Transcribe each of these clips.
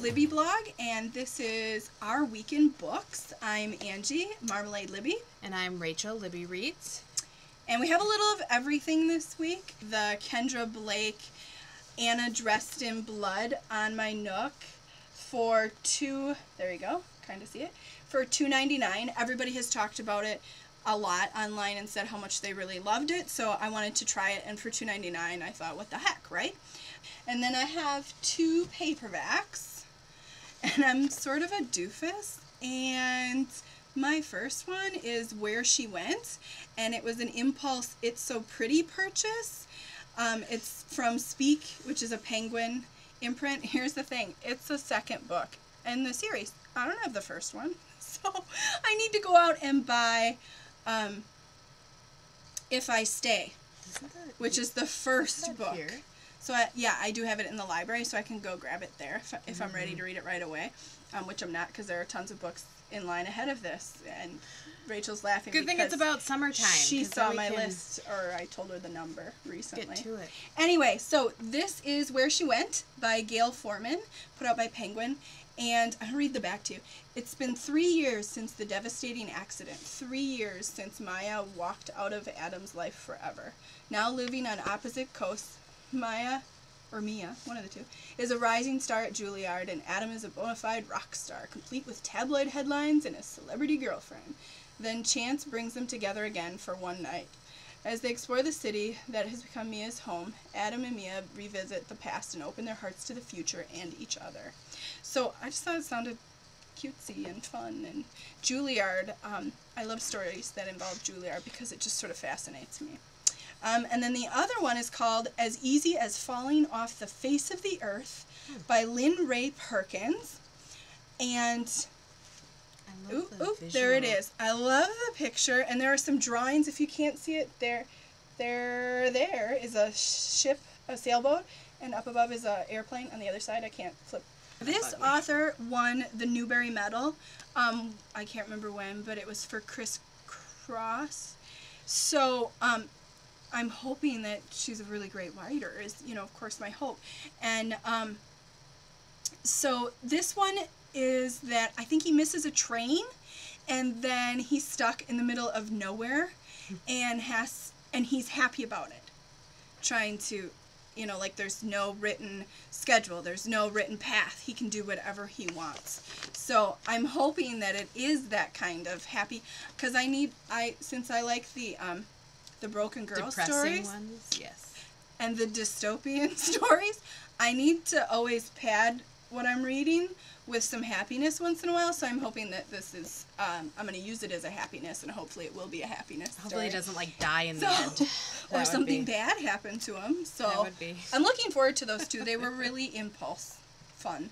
Libby blog, and this is our week in books. I'm Angie, Marmalade Libby. And I'm Rachel, Libby Reads. And we have a little of everything this week. The Kendra Blake, Anna Dressed in Blood on my Nook for there you go, kind of see it, for $2.99. Everybody has talked about it a lot online and said how much they really loved it, so I wanted to try it, and for $2.99 I thought, what the heck, right? And then I have 2 paperbacks, and I'm sort of a doofus, and my first one is Where She Went, and it was an impulse It's So Pretty purchase. It's from Speak, which is a Penguin imprint. Here's the thing, it's the second book in the series. I don't have the first one, so I need to go out and buy If I Stay, which is the first book. Here? So I do have it in the library, so I can go grab it there if I'm ready to read it right away, which I'm not, because there are tons of books in line ahead of this, and Rachel's laughing. Good thing it's about summertime. She saw my list, or I told her the number recently. Get to it. Anyway, so this is Where She Went by Gail Forman, put out by Penguin, and I'll read the back to you. It's been 3 years since the devastating accident, 3 years since Maya walked out of Adam's life forever. Now living on opposite coasts, Mia, one of the two, is a rising star at Juilliard, and Adam is a bona fide rock star, complete with tabloid headlines and a celebrity girlfriend. Then chance brings them together again for one night. As they explore the city that has become Mia's home, Adam and Mia revisit the past and open their hearts to the future and each other. So I just thought it sounded cutesy and fun, and Juilliard, I love stories that involve Juilliard because it just sort of fascinates me. And then the other one is called As Easy as Falling Off the Face of the Earth by Lynn Ray Perkins. And there it is. I love the picture, and there are some drawings. If you can't see it, there is a ship, a sailboat, and up above is an airplane. On the other side, I can't flip. This author won the Newbery Medal. I can't remember when, but it was for Criss Cross. So, I'm hoping that she's a really great writer, is, of course, my hope. And so this one is that I think he misses a train, and then he's stuck in the middle of nowhere, and he's happy about it, trying to, like, there's no written schedule, there's no written path, he can do whatever he wants. So I'm hoping that it is that kind of happy, because since I like the Broken Girl Depressing stories, ones, yes, and the dystopian stories, I need to always pad what I'm reading with some happiness once in a while, so I'm hoping that this is, I'm going to use it as a happiness, and hopefully it will be a happiness story. Hopefully it doesn't, die in the end. Or something bad happened to him. So that would be. I'm looking forward to those two. They were really impulse, fun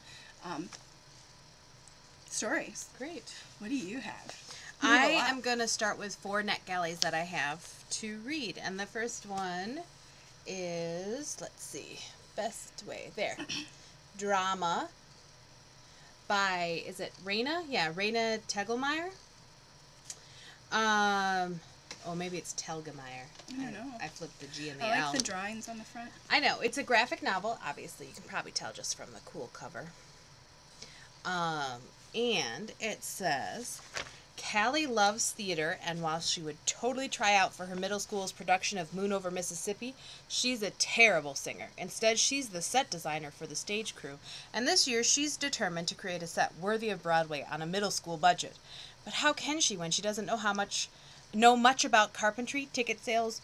stories. Great. What do you have? I am going to start with 4 NetGalleys that I have to read, and the first one is, let's see, best way, there, Drama by, is it Raina? Yeah, Raina Telgemeier. Maybe it's Telgemeier. I don't know. I flipped the G and the L. I L. like the drawings on the front. I know. It's a graphic novel, obviously. You can probably tell just from the cool cover. And it says, Callie loves theater, and while she would totally try out for her middle school's production of Moon Over Mississippi, she's a terrible singer. Instead, she's the set designer for the stage crew, and this year she's determined to create a set worthy of Broadway on a middle school budget. But how can she when she doesn't know much about carpentry? Ticket sales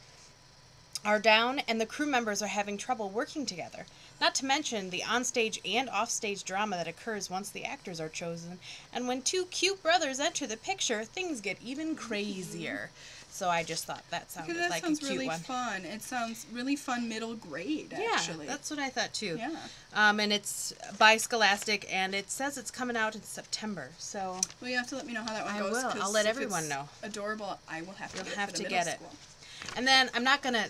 are down, and the crew members are having trouble working together. Not to mention the onstage and offstage drama that occurs once the actors are chosen. And when 2 cute brothers enter the picture, things get even crazier. So I just thought that sounded like a cute really one. Fun. It sounds really fun middle grade, actually. Yeah, that's what I thought too. Yeah. And it's by Scholastic, and it says it's coming out in September. So well, you have to let me know how that one I goes. will. I'll let everyone know. Adorable. I will have to. You'll have to get it. And then I'm not gonna.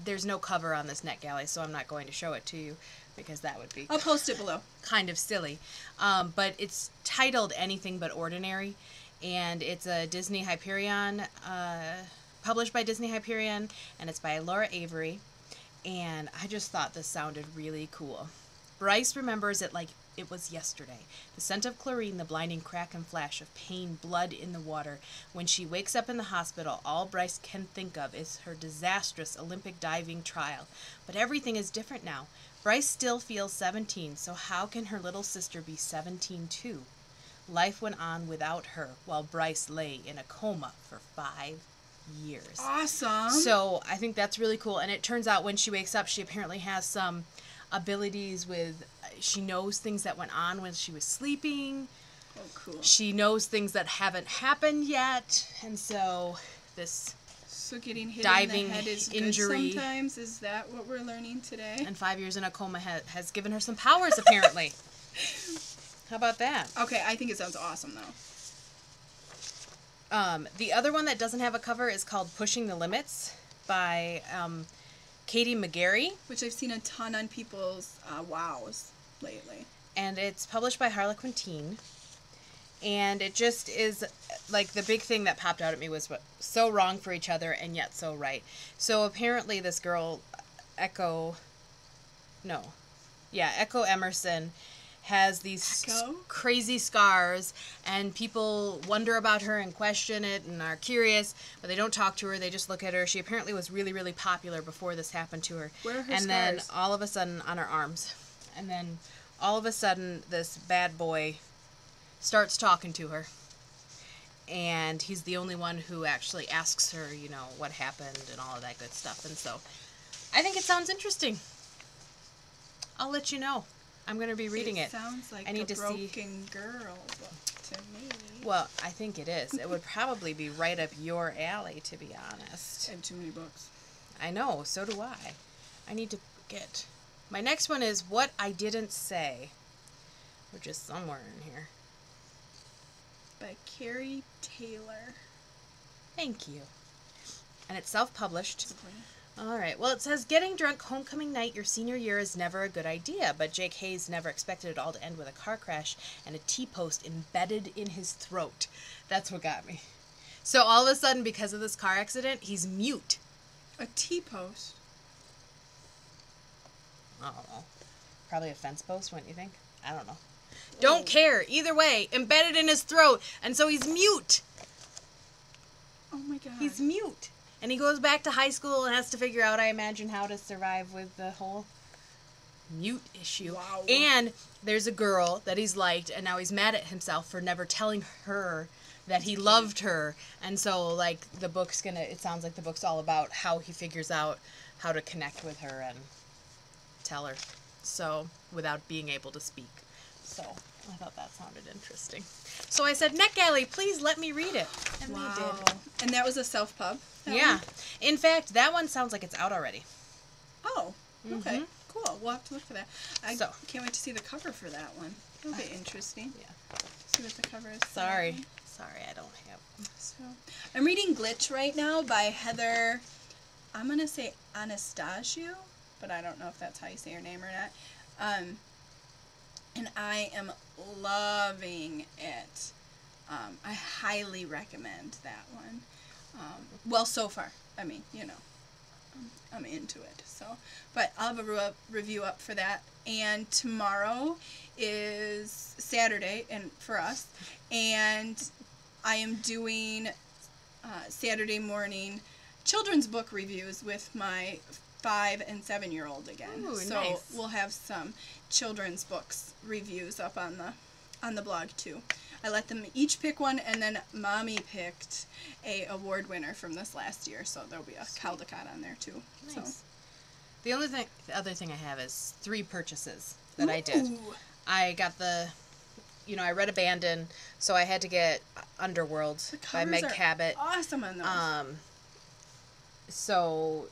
There's no cover on this NetGalley, so I'm not going to show it to you because that would be. I'll post it below. Kind of silly, but it's titled Anything But Ordinary, and it's a Disney Hyperion, published by Disney Hyperion, and it's by Laura Avery. And I just thought this sounded really cool. Bryce remembers it like it was yesterday. The scent of chlorine, the blinding crack and flash of pain, blood in the water. When she wakes up in the hospital, all Bryce can think of is her disastrous Olympic diving trial. But everything is different now. Bryce still feels 17, so how can her little sister be 17 too? Life went on without her while Bryce lay in a coma for 5 years. Awesome. So I think that's really cool. And it turns out when she wakes up, she apparently has some abilities with, she knows things that went on when she was sleeping. Oh, cool. She knows things that haven't happened yet. And so this So getting hit diving in the head is injury good sometimes? Is that what we're learning today? and 5 years in a coma has given her some powers, apparently. How about that? Okay, I think it sounds awesome, though. The other one that doesn't have a cover is called Pushing the Limits by Katie McGarry. Which I've seen a ton on people's wows lately. And it's published by Harlequin Teen. And it just is, like, the big thing that popped out at me was what, so wrong for each other and yet so right. So apparently this girl, Echo Emerson, has these crazy scars, and people wonder about her and question it and are curious, but they don't talk to her. They just look at her. She apparently was really, really popular before this happened to her. Where are her and scars? Then all of a sudden on her arms. And then all of a sudden this bad boy starts talking to her. And he's the only one who actually asks her, you know, what happened and all of that good stuff. And so I think it sounds interesting. I'll let you know. I'm going to be reading it. Sounds like I need a to broken girl book to me. Well, I think it is. It would probably be right up your alley, to be honest. I have too many books. I know, so do I. I need to get... My next one is What I Didn't Say, which is somewhere in here. By Carrie Taylor. Thank you. And it's self-published. All right. Well, it says, getting drunk homecoming night your senior year is never a good idea, but Jake Hayes never expected it all to end with a car crash and a T-post embedded in his throat. That's what got me. So all of a sudden, because of this car accident, he's mute. A T-post? I don't know. Probably a fence post, wouldn't you think? I don't know. Don't care. Either way, embedded in his throat, and so he's mute. Oh my god. He's mute. And he goes back to high school and has to figure out, I imagine, how to survive with the whole mute issue. Wow. And there's a girl that he's liked, and now he's mad at himself for never telling her that he loved her. And so, like, it sounds like the book's all about how he figures out how to connect with her and tell her. So, without being able to speak. So, I thought that sounded interesting. So I said, NetGalley, please let me read it. And they did. And that was a self-pub? Yeah. In fact, that one sounds like it's out already. Oh, okay. Cool. We'll have to look for that. I So. can't wait to see the cover for that one. That'll be interesting. Yeah. See what the cover is. Sorry, I don't have. So, I'm reading Glitch right now by Heather, I'm going to say Anastasio, but I don't know if that's how you say her name or not. And I am loving it. I highly recommend that one. Well, so far. I mean, you know, I'm into it. So, but I'll have a review up for that. And tomorrow is Saturday, and for us, and I am doing Saturday morning children's book reviews with my 5 and 7-year-old again. Ooh, so nice. we'll have some children's books reviews up on the blog too. I let them each pick one, and then Mommy picked a award winner from this last year, so there'll be a Caldecott on there too. Nice. So. The other thing I have is 3 purchases that I did. Ooh. I got I read Abandon, so I had to get Underworld The by Meg covers are Cabot. awesome on those. So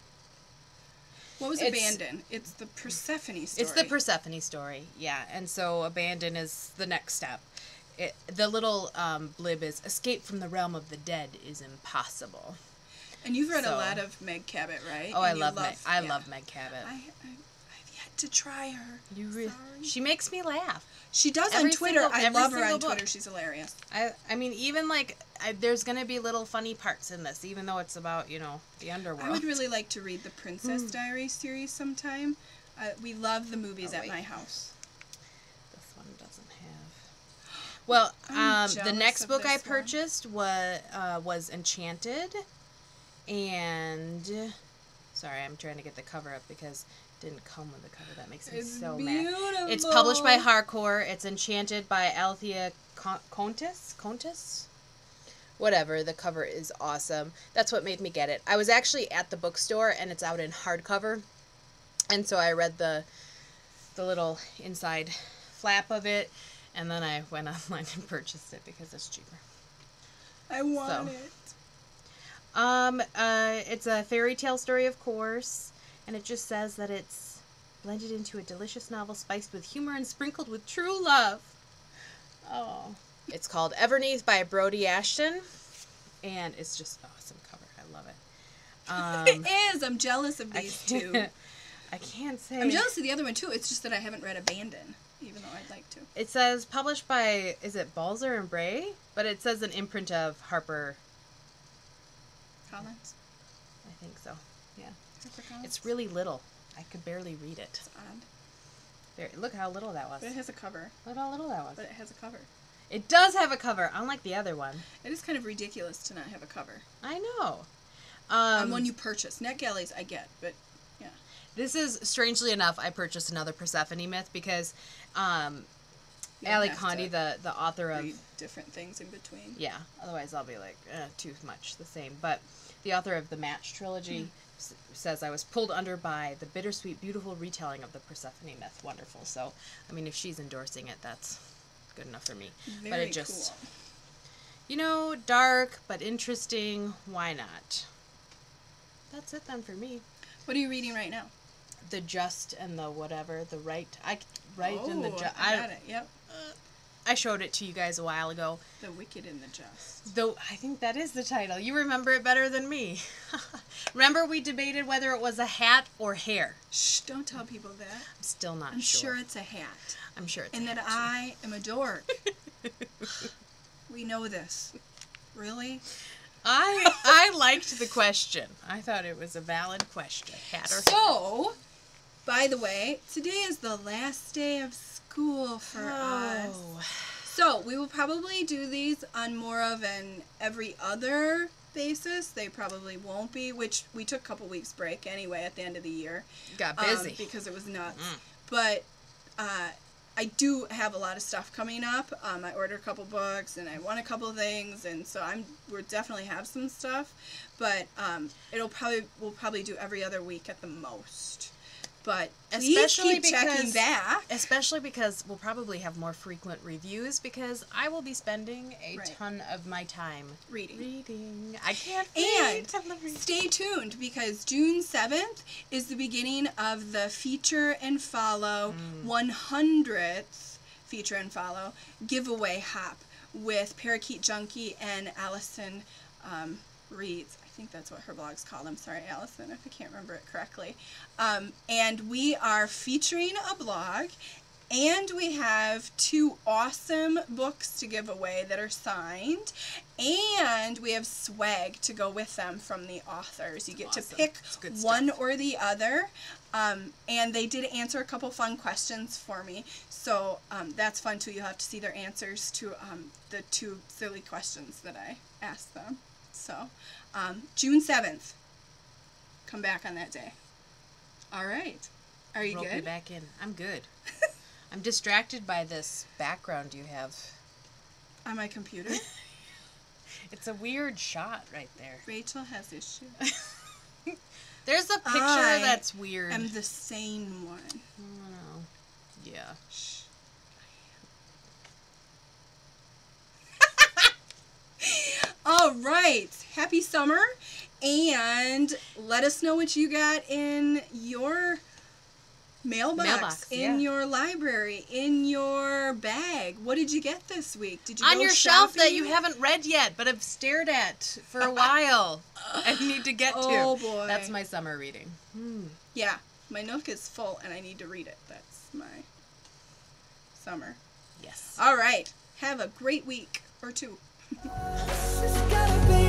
What was Abandon? It's the Persephone story. it's the Persephone story, yeah. And so Abandon is the next step. The little blib is, escape from the realm of the dead is impossible. And you've read a So. lot of Meg Cabot, right? Oh, And I you love Meg Cabot. I've yet to try her. Sorry. She makes me laugh. She does Every on Twitter. single- I every love her single on book. Twitter. She's hilarious. I mean, even there's gonna be little funny parts in this, even though it's about the underworld. I would really like to read the Princess Diaries series sometime. We love the movies Oh, at wait. my house. This one Well, I'm the jealous next of book I this one. purchased was Enchanted, and sorry, I'm trying to get the cover up because it didn't come with the cover. That makes me It's so beautiful. mad. It's published by Harcourt. It's Enchanted by Althea Contis. Whatever. The cover is awesome. That's what made me get it. I was actually at the bookstore, and it's out in hardcover, and so I read the little inside flap of it. And then I went online and purchased it because it's cheaper. I want So. it. It's a fairy tale story, of course, and it just says that it's blended into a delicious novel spiced with humor and sprinkled with true love. Oh. It's called Everneath by Brody Ashton, and it's just an awesome cover. I love it. It is. I'm jealous of these two. I can't say. I'm jealous of the other one too. It's just that I haven't read Abandon, even though I'd like to. It says published by, is it Balzer and Bray? But it says an imprint of Harper. Collins? I think so. Yeah. Harper Collins? It's really little. I could barely read it. It's odd. There, look how little that was. But it has a cover. Look how little that was. But it has a cover. It does have a cover, unlike the other one. It is kind of ridiculous to not have a cover. I know. On one you purchase. NetGalleys I get, but yeah. This is, strangely enough, I purchased another Persephone myth because You'll Ali have Condi, to the author of... read different things in between. Yeah, otherwise I'll be like, too much the same. But the author of the Match trilogy says I was pulled under by the bittersweet, beautiful retelling of the Persephone myth. Wonderful. So, I mean, if she's endorsing it, that's good enough for me. Very But it just, cool. you know, dark but interesting. Why not? That's it then for me. What are you reading right now? The Just and the whatever, the right. And the just. I got it. Yep. I showed it to you guys a while ago. The Wicked and the Just. Though I think that is the title. You remember it better than me. Remember we debated whether it was a hat or hair. Shh! Don't tell people that. I'm still not I'm sure. sure it's a hat. I'm sure it's And a that hat, too. I am a dork. We know this. Really? I liked the question. I thought it was a valid question. Hat or hair. So, by the way, today is the last day of school for us. Oh. So, we will probably do these on more of an every other basis. They probably won't be, which we took a couple weeks break anyway at the end of the year. Got busy. Because it was nuts. But I do have a lot of stuff coming up. I ordered a couple books and I won a couple things, and so we'll definitely have some stuff. But we'll probably do every other week at the most. But please keep checking back. Especially because we'll probably have more frequent reviews because I will be spending a ton of my time reading. I can't wait. And stay tuned because June 7th is the beginning of the Feature and Follow 100th Feature and Follow giveaway hop with Parakeet Junkie and Allison Reads. I think that's what her blog's called. I'm sorry, Allison, if I can't remember it correctly. And we are featuring a blog, and we have 2 awesome books to give away that are signed, and we have swag to go with them from the authors. You get to pick one or the other, and they did answer a couple fun questions for me, so that's fun too. You'll have to see their answers to the 2 silly questions that I asked them. So, June 7th. Come back on that day. All right. Are you Rope good? me back in. I'm good. I'm distracted by this background you have. On my computer? It's a weird shot right there. Rachel has issues. There's a picture that's weird. I'm the sane one. Oh, yeah. Shh. All right. Happy summer. And let us know what you got in your mailbox, in your library, in your bag. What did you get this week? Did you on go your shelf that shopping? you haven't read yet, but have stared at for a while and need to get to? Oh boy, that's my summer reading. Yeah, my Nook is full and I need to read it. That's my summer. Yes. All right. Have a great week or 2. It's gotta be